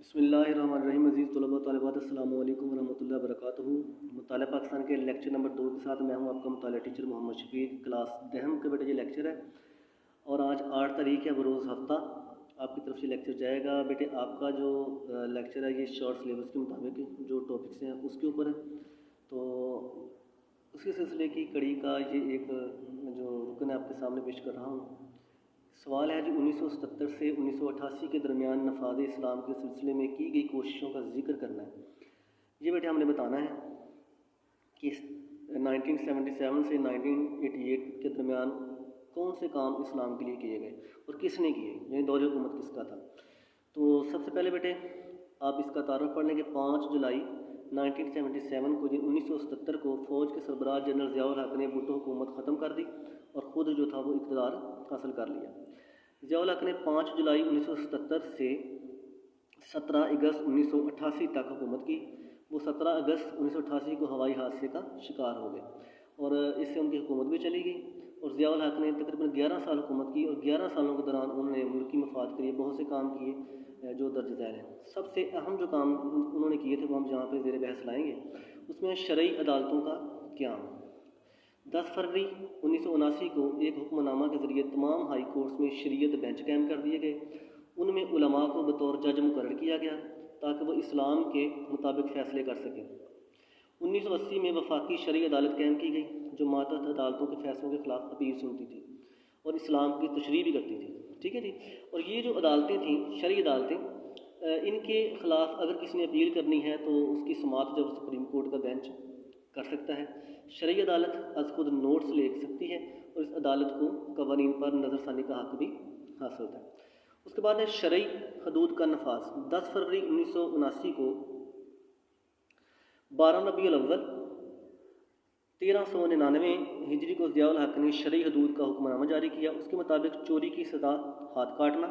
بسم اللہ الرحمن الرحیم. عزیز طلباء طالبات السلام علیکم ورحمۃ اللہ وبرکاتہ. مطالعہ پاکستان کے لیکچر نمبر 2 کے ساتھ میں ہوں آپ کا مطالعہ ٹیچر محمد شفیق. کلاس دہم کے بیٹے یہ لیکچر ہے اور آج 8 تاریخ ہے بروز ہفتہ. آپ کی طرف سے لیکچر جائے گا بیٹے. آپ کا جو لیکچر ہے یہ شارٹ سلیبس کے مطابق جو ٹاپکس ہیں اس کے اوپر ہے. تو اسی سلسلے کی کڑی کا یہ ایک جو رکن ہے آپ کے سامنے پیش کر رہا ہوں. سوال ہے جو 1977 سے 1988 کے درمیان نفاذ اسلام کے سلسلے میں کی گئی کوششوں کا ذکر کرنا ہے. یہ بیٹے ہم نے بتانا ہے کہ 1977 سے 1988 کے درمیان کون سے کام اسلام کے لیے کیے گئے اور کس نے کیے، یعنی دور حکومت کس کا تھا. تو سب سے پہلے بیٹے آپ اس کا تعارف پڑھ لیں کہ 5 جولائی 1977 کو 1977 کو فوج کے سربراہ جنرل ضیاء الحق نے بھٹو حکومت ختم کر دی اور خود جو تھا وہ اقتدار حاصل کر لیا. ضیاء الحق نے 5 جولائی 1977 سے 17 اگست 1988 تک حکومت کی. وہ 17 اگست 1988 کو ہوائی حادثے کا شکار ہو گئے اور اس سے ان کی حکومت بھی چلی گئی. اور ضیاء الحق نے تقریباً 11 سال حکومت کی اور 11 سالوں کے دوران انہوں نے ملکی مفاد کے لیے بہت سے کام کیے جو درج ذیل ہیں. سب سے اہم جو کام انہوں نے کیے تھے وہ ہم جہاں پہ زیر بحث لائیں گے. اس میں شرعی عدالتوں کا قیام. 10 فروری 1979 کو ایک حکم نامہ کے ذریعے تمام ہائی کورٹس میں شریعت بینچ قائم کر دیے گئے. ان میں علماء کو بطور جج مقرر کیا گیا تاکہ وہ اسلام کے مطابق فیصلے کر سکیں. 1980 میں وفاقی شرعی عدالت قائم کی گئی جو ماتحت عدالتوں کے فیصلوں کے خلاف اپیل سنتی تھی اور اسلام کی تشریح بھی کرتی تھی. ٹھیک ہے جی. اور یہ جو عدالتیں تھیں شرعی عدالتیں، ان کے خلاف اگر کسی نے اپیل کرنی ہے تو اس کی سماعت جب سپریم کورٹ کا بینچ کر سکتا ہے. شرعی عدالت از خود نوٹس لے سکتی ہے اور اس عدالت کو قوانین پر نظر ثانی کا حق بھی حاصل ہوتا ہے. اس کے بعد ہے شرعی حدود کا نفاذ. 10 فروری 1979 کو 12 ربیع الاول 1399 ہجری کو ضیاء الحق نے شرعی حدود کا حکم نامہ جاری کیا. اس کے مطابق چوری کی سزا ہاتھ کاٹنا،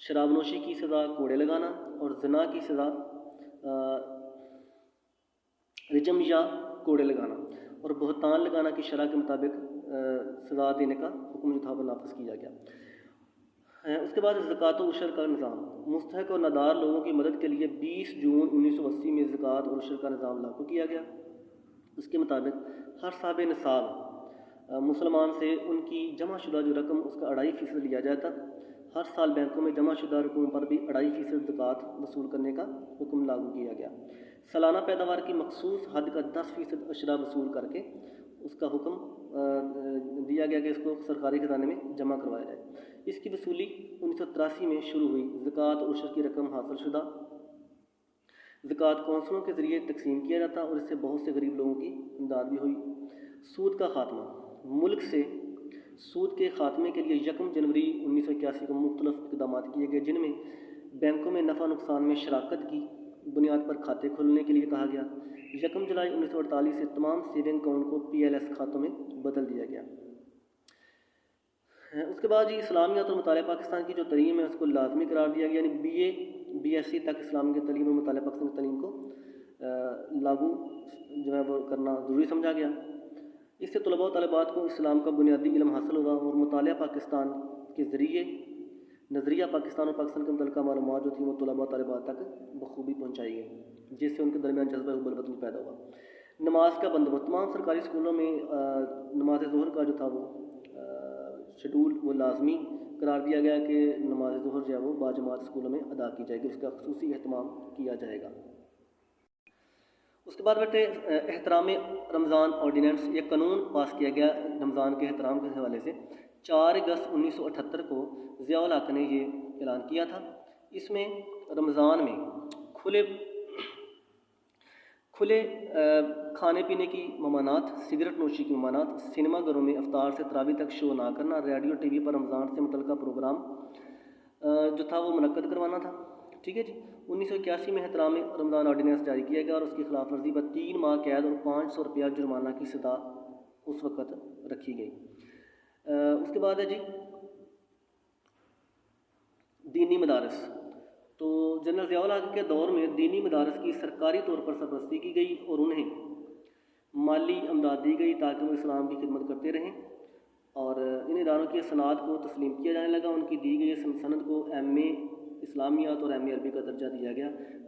شراب نوشی کی سزا کوڑے لگانا اور زنا کی سزا رجم یا کوڑے لگانا اور بہتان لگانا کی شرح کے مطابق سزا دینے کا حکم جو تھا وہ نافذ کیا گیا. اس کے بعد زکوٰۃ و عشر کا نظام. مستحق اور نادار لوگوں کی مدد کے لیے 20 جون 1980 میں زکوٰۃ اور عشر کا نظام لاگو کیا گیا. اس کے مطابق ہر صاحب نصاب مسلمان سے ان کی جمع شدہ جو رقم اس کا 2.5% لیا جاتا. ہر سال بینکوں میں جمع شدہ رقم پر بھی 2.5% زکوٰۃ وصول کرنے کا حکم لاگو کیا گیا. سالانہ پیداوار کی مخصوص حد کا 10% اشرا وصول کر کے اس کا حکم دیا گیا کہ اس کو سرکاری خزانے میں جمع کروایا جائے. اس کی وصولی 1983 میں شروع ہوئی. زکوٰۃ اور عشر کی رقم حاصل شدہ زکوٰۃ کونسلوں کے ذریعے تقسیم کیا جاتا اور اس سے بہت سے غریب لوگوں کی امداد بھی ہوئی. سود کا خاتمہ. ملک سے سود کے خاتمے کے لیے 1 جنوری 1981 کو مختلف اقدامات کیے گئے جن میں بینکوں میں نفع نقصان میں شراکت کی بنیاد پر کھاتے کھولنے کے لیے کہا گیا. 1 جولائی 1948 سے تمام سیونگ اکاؤنٹ کو PLS کھاتوں میں بدل دیا گیا. اس کے بعد اسلامیات اور مطالعہ پاکستان کی جو تعلیم ہے اس کو لازمی قرار دیا گیا، یعنی BA BSc تک اسلام کی تعلیم اور مطالعہ پاکستان کی تعلیم کو لاگو جو ہے وہ کرنا ضروری سمجھا گیا. اس سے طلباء و طالبات کو اسلام کا بنیادی علم حاصل ہوا اور مطالعہ پاکستان کے ذریعے نظریہ پاکستان اور پاکستان کے متعلقہ معلومات جو تھیں وہ طلباء و طالبات تک بخوبی پہنچائی گئی جس سے ان کے درمیان جذبہ حب الوطنی پیدا ہوا. نماز کا بندوبست. تمام سرکاری اسکولوں میں نماز ظہر کا جو تھا وہ شیڈول وہ لازمی قرار دیا گیا کہ نماز ظہر جو ہے وہ باجماعت اسکولوں میں ادا کی جائے گی، اس کا خصوصی اہتمام کیا جائے گا. اس کے بعد بیٹے احترام رمضان آرڈیننس، یہ قانون پاس کیا گیا رمضان کے احترام کے حوالے سے. 4 اگست 1978 کو ضیاء الحق نے یہ اعلان کیا تھا. اس میں رمضان میں کھلے کھانے پینے کی ممانعت، سگریٹ نوشی کی ممانعت، سنیما گھروں میں افطار سے تراویح تک شو نہ کرنا، ریڈیو ٹی وی پر رمضان سے متعلقہ پروگرام جو تھا وہ منعقد کروانا تھا. ٹھیک ہے جی. 1981 میں احترام رمضان آرڈیننس جاری کیا گیا اور اس کی خلاف ورزی پر 3 ماہ قید اور 500 روپیہ جرمانہ کی سزا اس وقت رکھی گئی. اس کے بعد ہے جی دینی مدارس. تو جنرل ضیاء الحق کے دور میں دینی مدارس کی سرکاری طور پر سرپرستی کی گئی اور انہیں مالی امداد دی گئی تاکہ وہ اسلام کی خدمت کرتے رہیں اور ان اداروں کی سند کو تسلیم کیا جانے لگا. ان کی دی گئی سند کو MA اسلامیات اور MA عربی کا درجہ دیا